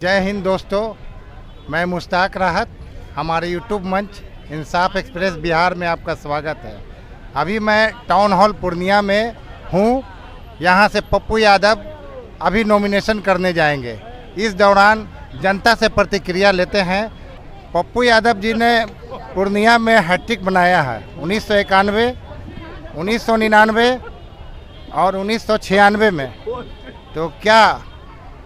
जय हिंद दोस्तों, मैं मुश्ताक राहत। हमारे यूट्यूब मंच इंसाफ एक्सप्रेस बिहार में आपका स्वागत है। अभी मैं टाउन हॉल पूर्णिया में हूँ। यहाँ से पप्पू यादव अभी नॉमिनेशन करने जाएंगे। इस दौरान जनता से प्रतिक्रिया लेते हैं। पप्पू यादव जी ने पूर्णिया में हैट्रिक बनाया है 1991, 1999 और 1996 में। तो क्या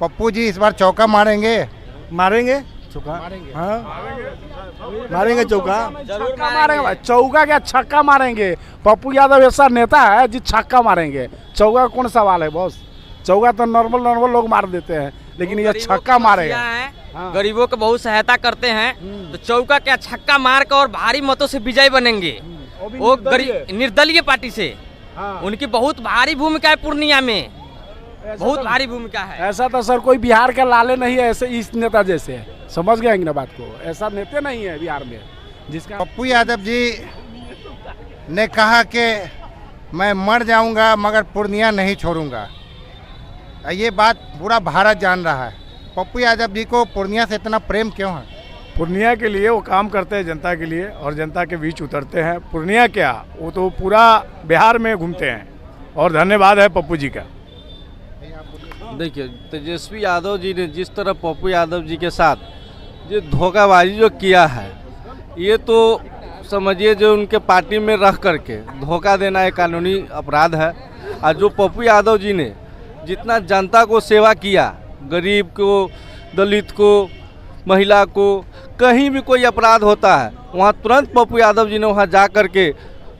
पप्पू जी इस बार चौका मारेंगे? मारेंगे चौका, हाँ मारेंगे चौका, छक्का मारेंगे। चौका क्या छक्का मारेंगे। पप्पू यादव ऐसा नेता है जी, छक्का मारेंगे। चौका कौन सवाल है बॉस? चौका तो नॉर्मल लोग मार देते हैं, लेकिन ये छक्का मारेगा। हाँ। गरीबों को बहुत सहायता करते हैं, तो चौका क्या छक्का मार कर और भारी मतों से विजयी बनेंगे। वो निर्दलीय पार्टी से उनकी बहुत भारी भूमिका है पूर्णिया में, बहुत भारी भूमिका है। ऐसा तो सर कोई बिहार के लाले नहीं है ऐसे इस नेता जैसे, समझ गए ना बात को। ऐसा नेता नहीं है बिहार में जिसका। पप्पू यादव जी ने कहा कि मैं मर जाऊंगा मगर पूर्णिया नहीं छोड़ूंगा। ये बात पूरा भारत जान रहा है। पप्पू यादव जी को पूर्णिया से इतना प्रेम क्यों है? पूर्णिया के लिए वो काम करते हैं, जनता के लिए, और जनता के बीच उतरते हैं। पूर्णिया क्या, वो तो पूरा बिहार में घूमते हैं। और धन्यवाद है पप्पू जी का। देखिए, तेजस्वी यादव जी ने जिस तरह पप्पू यादव जी के साथ जो धोखाबाजी जो किया है, ये तो समझिए जो उनके पार्टी में रह करके धोखा देना एक कानूनी अपराध है। और जो पप्पू यादव जी ने जितना जनता को सेवा किया, गरीब को, दलित को, महिला को, कहीं भी कोई अपराध होता है वहाँ तुरंत पप्पू यादव जी ने वहाँ जा कर के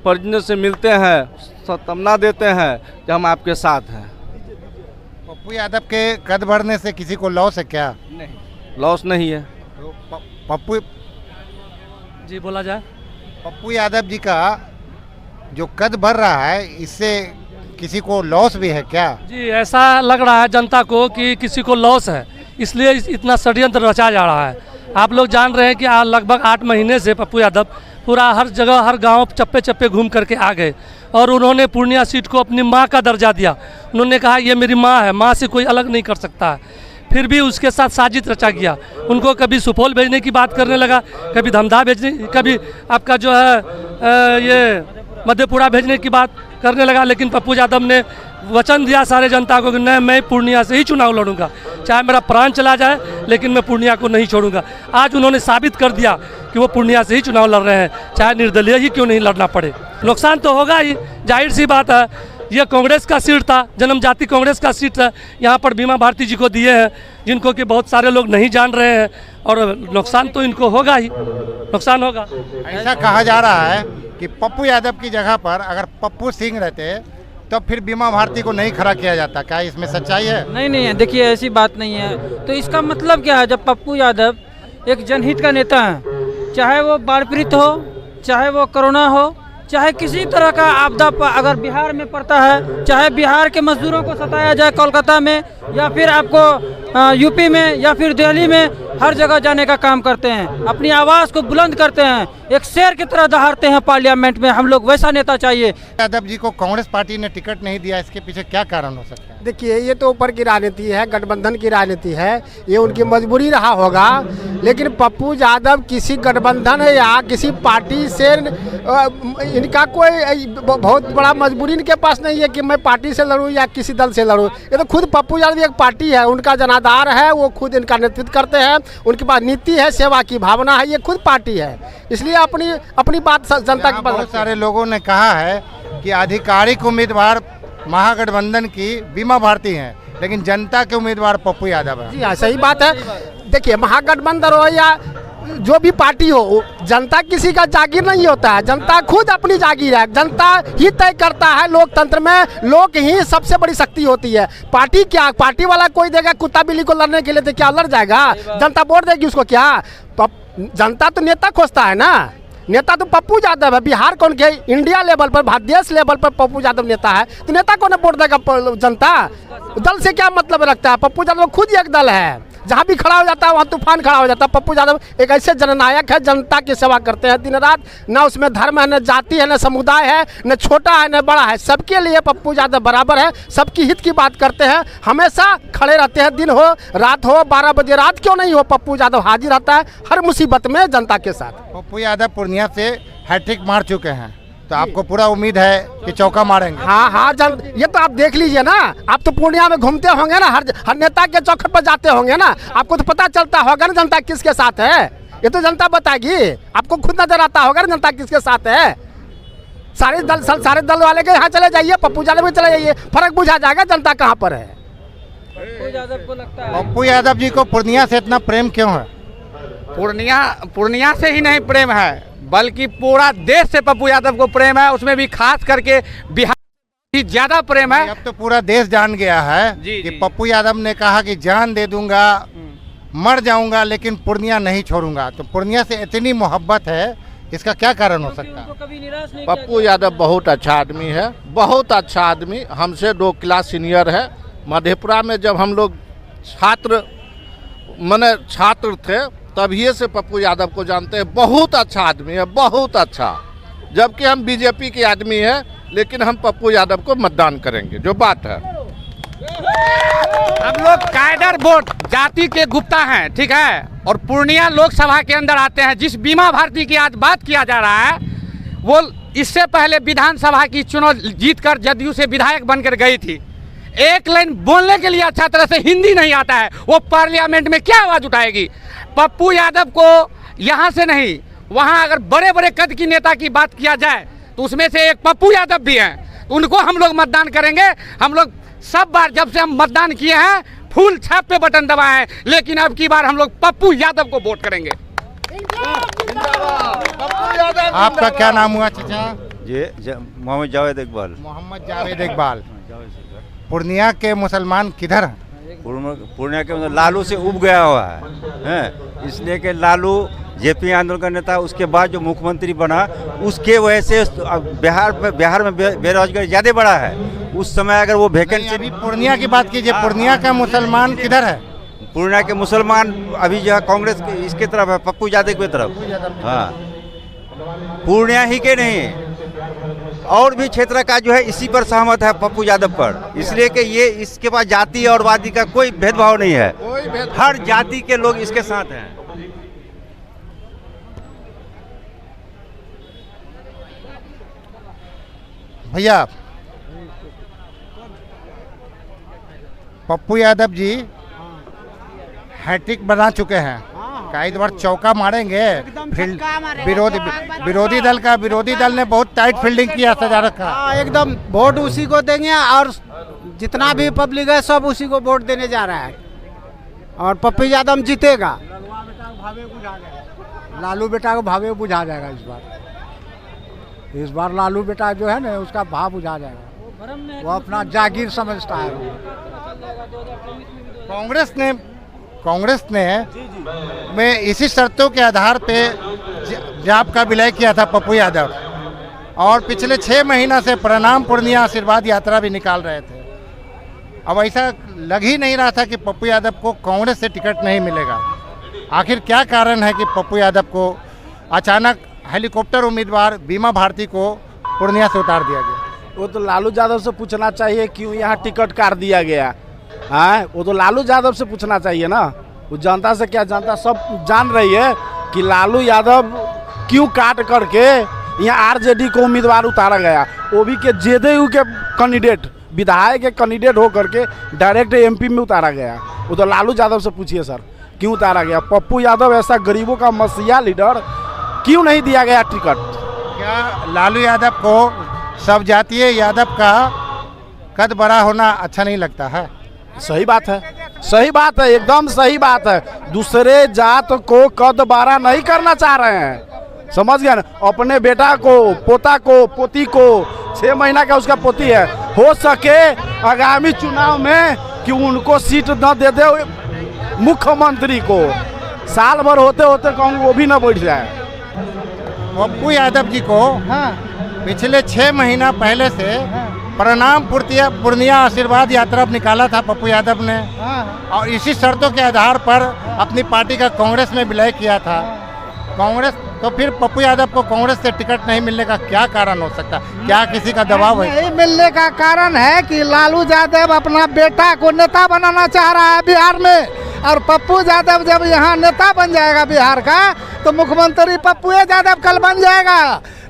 परिजनों से मिलते हैं, सांत्वना देते हैं कि हम आपके साथ हैं। पप्पू यादव के कद बढ़ने से किसी को लॉस है क्या? नहीं, लॉस नहीं है। तो पप्पू जी बोला जाए। पप्पू यादव जी का जो कद बढ़ रहा है, इससे किसी को लॉस भी है क्या? जी ऐसा लग रहा है जनता को कि किसी को लॉस है, इसलिए इतना षड्यंत्र रचा जा रहा है। आप लोग जान रहे हैं कि लगभग 8 महीने से पप्पू यादव पूरा हर जगह, हर गांव चप्पे चप्पे घूम करके आ गए और उन्होंने पूर्णिया सीट को अपनी माँ का दर्जा दिया। उन्होंने कहा ये मेरी माँ है, माँ से कोई अलग नहीं कर सकता है। फिर भी उसके साथ साजिश रचा गया। उनको कभी सुपौल भेजने की बात करने लगा, कभी धमधा भेजने, कभी आपका जो है ये मधेपुरा भेजने की बात करने लगा। लेकिन पप्पू यादव ने वचन दिया सारे जनता को कि नहीं, मैं पूर्णिया से ही चुनाव लड़ूंगा, चाहे मेरा प्राण चला जाए, लेकिन मैं पूर्णिया को नहीं छोड़ूंगा। आज उन्होंने साबित कर दिया कि वो पूर्णिया से ही चुनाव लड़ रहे हैं, चाहे निर्दलीय ही क्यों नहीं लड़ना पड़े। नुकसान तो होगा ही, जाहिर सी बात है। ये कांग्रेस का सीट था, जन्मजाति कांग्रेस का सीट है। यहाँ पर बीमा भारती जी को दिए हैं, जिनको कि बहुत सारे लोग नहीं जान रहे हैं, और नुकसान तो इनको होगा ही, नुकसान होगा। ऐसा कहा जा रहा है कि पप्पू यादव की जगह पर अगर पप्पू सिंह रहते तो फिर बीमा भारती को नहीं खड़ा किया जाता। क्या इसमें सच्चाई है? नहीं है, देखिए ऐसी बात नहीं है। तो इसका मतलब क्या है, जब पप्पू यादव एक जनहित का नेता है, चाहे वो बाढ़ पीड़ित हो, चाहे वो कोरोना हो, चाहे किसी तरह का आपदा अगर बिहार में पड़ता है, चाहे बिहार के मजदूरों को सताया जाए कोलकाता में, या फिर आपको यूपी में, या फिर दिल्ली में, हर जगह जाने का काम करते हैं, अपनी आवाज़ को बुलंद करते हैं, एक शेर की तरह दहाड़ते हैं पार्लियामेंट में। हम लोग वैसा नेता चाहिए। यादव जी को कांग्रेस पार्टी ने टिकट नहीं दिया, इसके पीछे क्या कारण हो सकता है? देखिए, ये तो ऊपर की राजनीति है, गठबंधन की राजनीति है, ये उनकी मजबूरी रहा होगा। लेकिन पप्पू यादव किसी गठबंधन या किसी पार्टी से इनका कोई बहुत बड़ा मजबूरी इनके पास नहीं है कि मैं पार्टी से लड़ूं या किसी दल से लड़ूं। ये तो खुद पप्पू यादव एक पार्टी है, उनका जनाधार है, वो खुद इनका नेतृत्व करते हैं, उनके पास नीति है, सेवा की भावना है, ये खुद पार्टी है। इसलिए अपनी बात जनता के पास। बहुत सारे लोगों ने कहा है कि आधिकारिक उम्मीदवार महागठबंधन की बीमा भारती हैं, लेकिन जनता के उम्मीदवार पप्पू यादव है। जी हाँ, सही बात है। देखिए, महागठबंधन हो या जो भी पार्टी हो, जनता किसी का जागीर नहीं होता है। जनता खुद अपनी जागीर है, जनता ही तय करता है। लोकतंत्र में लोग ही सबसे बड़ी शक्ति होती है। पार्टी क्या, पार्टी वाला कोई देगा कुत्ता बिल्ली को लड़ने के लिए, तो क्या लड़ जाएगा? जनता वोट देगी उसको क्या? जनता तो नेता खोजता है ना। नेता तो पप्पू यादव है। बिहार कौन के, इंडिया लेवल पर, देश लेवल पर पप्पू यादव नेता है, तो नेता को वोट देगा जनता? दल से क्या मतलब रखता है? पप्पू यादव खुद एक दल है। जहाँ भी खड़ा हो जाता है वहाँ तूफान खड़ा हो जाता है। पप्पू यादव एक ऐसे जननायक है, जनता की सेवा करते हैं दिन रात, ना उसमें धर्म है, न जाति है, न समुदाय है, न छोटा है न बड़ा है, सबके लिए पप्पू यादव बराबर है, सबकी हित की बात करते हैं, हमेशा खड़े रहते हैं, दिन हो रात हो, 12 बजे रात क्यों नहीं हो, पप्पू यादव हाजिर रहता है हर मुसीबत में जनता के साथ। पप्पू यादव पूर्णिया से हैट्रिक मार चुके हैं, तो आपको पूरा उम्मीद है कि चौका मारेंगे? हाँ, ये तो आप देख लीजिए ना, आप तो पूर्णिया में घूमते होंगे ना, हर नेता के चौखट पर जाते होंगे ना, आपको तो पता चलता होगा ना जनता किसके साथ है, ये तो जनता बताएगी, आपको खुद नजर आता होगा ना जनता किसके साथ है। सारे दल वाले के यहाँ चले जाइए, पप्पू यादव में चले जाइए, फर्क बुझा जाएगा जनता कहाँ पर है। पप्पू यादव को लगता है, पप्पू यादव जी को पूर्णिया से इतना प्रेम क्यों है? पूर्णिया से ही नहीं प्रेम है, बल्कि पूरा देश से पप्पू यादव को प्रेम है, उसमें भी खास करके बिहार ही ज्यादा प्रेम है। अब तो पूरा देश जान गया है कि पप्पू यादव ने कहा कि जान दे दूंगा, मर जाऊंगा, लेकिन पूर्णिया नहीं छोड़ूंगा। तो पूर्णिया से इतनी मोहब्बत है, इसका क्या कारण हो सकता है? कभी निराश नहीं पप्पू यादव बहुत अच्छा आदमी है, बहुत अच्छा आदमी, हमसे 2 क्लास सीनियर है। मधेपुरा में जब हम लोग छात्र थे तभी से पप्पू यादव को जानते हैं, बहुत अच्छा आदमी है, बहुत अच्छा। जबकि हम बीजेपी के आदमी हैं, लेकिन हम पप्पू यादव को मतदान करेंगे, जो बात है। हम लोग कायदर वोट जाति के गुप्ता हैं, ठीक है, और पूर्णिया लोकसभा के अंदर आते हैं। जिस बीमा भारती की आज बात किया जा रहा है, वो इससे पहले विधानसभा की चुनाव जीतकर जदयू से विधायक बनकर गई थी। एक लाइन बोलने के लिए अच्छा तरह से हिंदी नहीं आता है, वो पार्लियामेंट में क्या आवाज उठाएगी? पप्पू यादव को यहाँ से नहीं, वहाँ अगर बड़े बड़े कद की नेता की बात किया जाए तो उसमें से एक पप्पू यादव भी हैं, उनको हम लोग मतदान करेंगे। हम लोग सब बार जब से हम मतदान किए हैं फूल छाप पे बटन दबाए हैं, लेकिन अब की बार हम लोग पप्पू यादव को वोट करेंगे। आपका क्या नाम हुआ चाचा? मोहम्मद जावेद इकबाल। मोहम्मद जावेद इकबाल। पूर्णिया के मुसलमान किधर हैं? पूर्णिया के मतलब लालू से उब गया हुआ है, इसलिए कि लालू जेपी आंदोलन का नेता, उसके बाद जो मुख्यमंत्री बना उसके वजह से बिहार में बेरोजगारी ज़्यादा बढ़ा है। उस समय अगर वो वैकेंसी, अभी पूर्णिया की बात कीजिए, पूर्णिया का मुसलमान किधर है? पूर्णिया के मुसलमान अभी जो है कांग्रेस इसके तरफ है, पप्पू यादव की तरफ। हाँ, पूर्णिया ही के नहीं, और भी क्षेत्र का जो है इसी पर सहमत है, पप्पू यादव पर। इसलिए कि ये इसके पास जाति और वादी का कोई भेदभाव नहीं है, हर जाति के लोग इसके साथ हैं। भैया, पप्पू यादव जी हैट्रिक बना चुके हैं, कई बार चौका मारेंगे। विरोधी दल ने बहुत टाइट फील्डिंग किया, सजा रखा। एकदम वोट उसी को देंगे, और जितना भी पब्लिक है सब उसी को वोट देने जा रहा है, और पप्पू यादव जीतेगा। लालू बेटा को भावे बुझा जाएगा इस बार लालू बेटा जो है ना, उसका भाव बुझा जाएगा, वो अपना जागीर समझता है। कांग्रेस ने में इसी शर्तों के आधार पे जाप का विलय किया था पप्पू यादव, और पिछले 6 महीना से प्रणाम पूर्णिया आशीर्वाद यात्रा भी निकाल रहे थे। अब ऐसा लग ही नहीं रहा था कि पप्पू यादव को कांग्रेस से टिकट नहीं मिलेगा। आखिर क्या कारण है कि पप्पू यादव को अचानक हेलीकॉप्टर उम्मीदवार बीमा भारती को पूर्णिया से उतार दिया गया? वो तो लालू यादव से पूछना चाहिए क्यों यहाँ टिकट काट दिया गया है, वो तो लालू यादव से पूछना चाहिए ना। वो जनता से क्या, जनता सब जान रही है कि लालू यादव क्यों काट करके यहाँ आरजेडी को उम्मीदवार उतारा गया, वो भी के जेडीयू के कैंडिडेट, विधायक के कैंडिडेट हो करके डायरेक्ट एमपी में उतारा गया। वो तो लालू यादव से पूछिए सर क्यों उतारा गया। पप्पू यादव ऐसा गरीबों का मसीहा लीडर, क्यों नहीं दिया गया टिकट? क्या लालू यादव को सब जातीय यादव का कद बड़ा होना अच्छा नहीं लगता है? सही बात है, सही बात है, एकदम सही बात है। दूसरे जात को कद बड़ा नहीं करना चाह रहे हैं, समझ गया ना। अपने बेटा को, पोता को, पोती को, 6 महीना का उसका पोती है, हो सके आगामी चुनाव में कि उनको सीट न दे दे मुख्यमंत्री को, साल भर होते होते कहूँ वो भी न बैठ जाए। पप्पू यादव जी को पिछले 6 महीना पहले से प्रणाम पूर्णिया आशीर्वाद यात्रा निकाला था पप्पू यादव ने, और इसी शर्तों के आधार पर अपनी पार्टी का कांग्रेस में विलय किया था। कांग्रेस तो फिर पप्पू यादव को कांग्रेस से टिकट नहीं मिलने का क्या कारण हो सकता? क्या किसी का दबाव है? नहीं मिलने का कारण है कि लालू यादव अपना बेटा को नेता बनाना चाह रहा है बिहार में, और पप्पू यादव जब यहाँ नेता बन जाएगा बिहार का, तो मुख्यमंत्री पप्पू यादव कल बन जाएगा,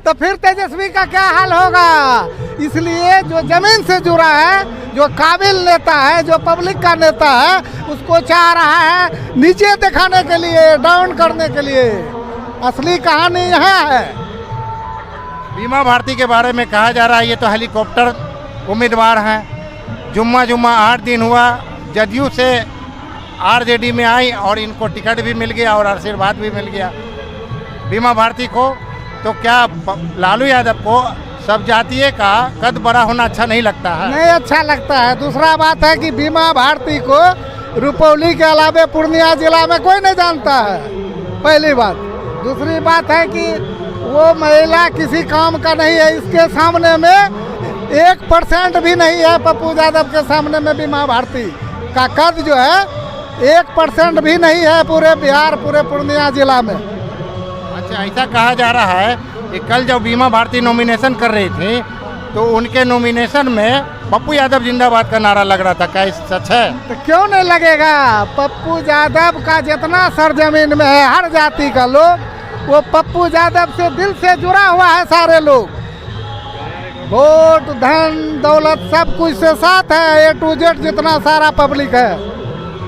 तो फिर तेजस्वी का क्या हाल होगा? इसलिए जो जमीन से जुड़ा है, जो काबिल नेता है, जो पब्लिक का नेता है, उसको चाह रहा है नीचे दिखाने के लिए, डाउन करने के लिए। असली कहानी यहाँ है। बीमा भारती के बारे में कहा जा रहा है ये तो हेलीकॉप्टर उम्मीदवार हैं। जुम्मा 8 दिन हुआ, जदयू से आरजेडी में आई और इनको टिकट भी मिल गया और आशीर्वाद भी मिल गया बीमा भारती को। तो क्या लालू यादव को सब जातीय का कद बड़ा होना अच्छा नहीं लगता है? नहीं अच्छा लगता है। दूसरा बात है कि बीमा भारती को रुपौली के अलावे पूर्णिया जिला में कोई नहीं जानता है, पहली बात। दूसरी बात है कि वो महिला किसी काम का नहीं है, इसके सामने में 1% भी नहीं है। पप्पू यादव के सामने में बीमा भारती का कद जो है 1% भी नहीं है पूरे बिहार, पूरे पूर्णिया जिला में। अच्छा, ऐसा कहा जा रहा है कि कल जब बीमा भारती नॉमिनेशन कर रही थी तो उनके नॉमिनेशन में पप्पू यादव जिंदाबाद का नारा लग रहा था, क्या सच है? तो क्यों नहीं लगेगा? पप्पू यादव का जितना सरजमीन में है हर जाति का लोग, वो पप्पू यादव से दिल से जुड़ा हुआ है। सारे लोग वोट, धन, दौलत सब कुछ से साथ है। A to Z जितना सारा पब्लिक है,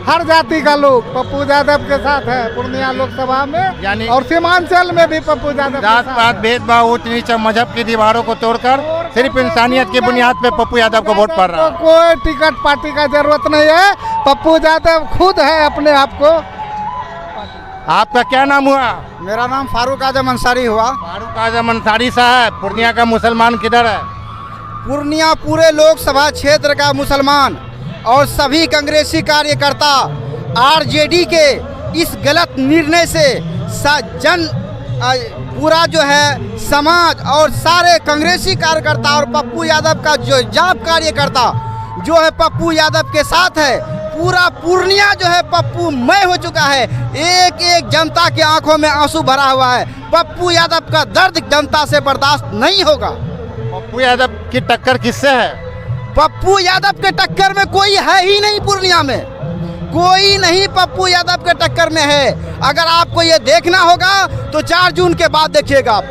हर जाति का लोग पप्पू यादव के साथ है पूर्णिया लोकसभा में, यानी और सीमांचल में भी पप्पू यादव। जात पात भेदभाव ऊंच नीच मजहब की दीवारों को तोड़कर सिर्फ इंसानियत की बुनियाद पे पप्पू यादव को वोट पड़ रहा है। कोई टिकट पार्टी का जरूरत नहीं है, पप्पू यादव खुद है अपने आप को। आपका क्या नाम हुआ? मेरा नाम फारूक आजम अंसारी हुआ। फारूक आजम अंसारी साहब, पूर्णिया का मुसलमान किधर है? पूर्णिया पूरे लोकसभा क्षेत्र का मुसलमान और सभी कांग्रेसी कार्यकर्ता आरजेडी के इस गलत निर्णय से पूरा जो है समाज और सारे कांग्रेसी कार्यकर्ता और पप्पू यादव का जो जाप कार्यकर्ता जो है पप्पू यादव के साथ है। पूरा पूर्णिया जो है पप्पू मय हो चुका है। एक एक जनता की आंखों में आंसू भरा हुआ है। पप्पू यादव का दर्द जनता से बर्दाश्त नहीं होगा। पप्पू यादव की टक्कर किससे है? पप्पू यादव के टक्कर में कोई है ही नहीं, पूर्णिया में कोई नहीं पप्पू यादव के टक्कर में है। अगर आपको ये देखना होगा तो 4 जून के बाद देखिएगा आप।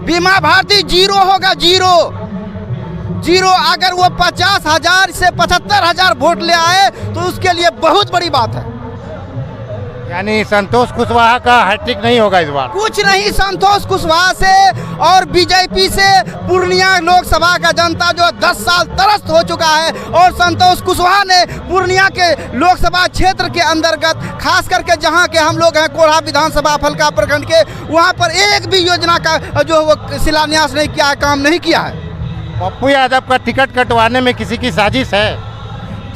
बीमा भारती जीरो होगा, जीरो। अगर वो 50,000 से 75,000 वोट ले आए तो उसके लिए बहुत बड़ी बात है। यानी संतोष कुशवाहा का हैट्रिक नहीं होगा इस बार? कुछ नहीं, संतोष कुशवाहा से और बीजेपी से पूर्णिया लोकसभा का जनता जो 10 साल त्रस्त हो चुका है। और संतोष कुशवाहा ने पूर्णिया के लोकसभा क्षेत्र के अंतर्गत खास करके जहां के हम लोग हैं कोढ़ा विधानसभा फलका प्रखंड के, वहां पर एक भी योजना का जो वो शिलान्यास नहीं किया है, काम नहीं किया है। पप्पू यादव का टिकट कटवाने में किसी की साजिश है?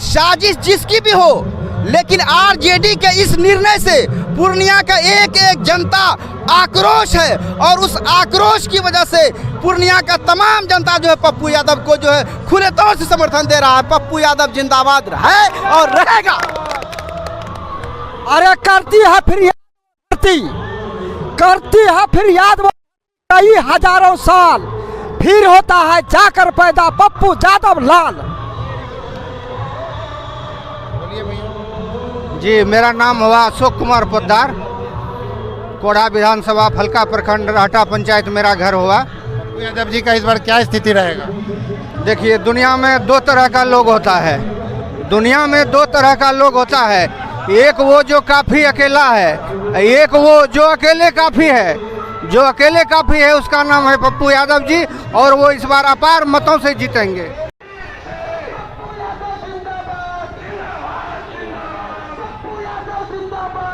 साजिश जिसकी भी हो, लेकिन आरजेडी के इस निर्णय से पूर्णिया का एक एक जनता आक्रोश है। और उस आक्रोश की वजह से पूर्णिया का तमाम जनता जो है पप्पू यादव को जो है खुले तौर से समर्थन दे रहा है। पप्पू यादव जिंदाबाद है और रहेगा। अरे करती है फिर याद कई हजारों साल फिर होता है जाकर पैदा पप्पू यादव लाल। जी, मेरा नाम हुआ अशोक कुमार पोद्दार, कोढ़ा विधानसभा फलका प्रखंड रहटा पंचायत मेरा घर हुआ। यादव जी का इस बार क्या स्थिति रहेगा? देखिए, दुनिया में 2 तरह का लोग होता है। दुनिया में 2 तरह का लोग होता है। एक वो जो काफ़ी अकेला है, एक वो जो अकेले काफ़ी है। जो अकेले काफ़ी है उसका नाम है पप्पू यादव जी, और वो इस बार अपार मतों से जीतेंगे। जिंदाबाद।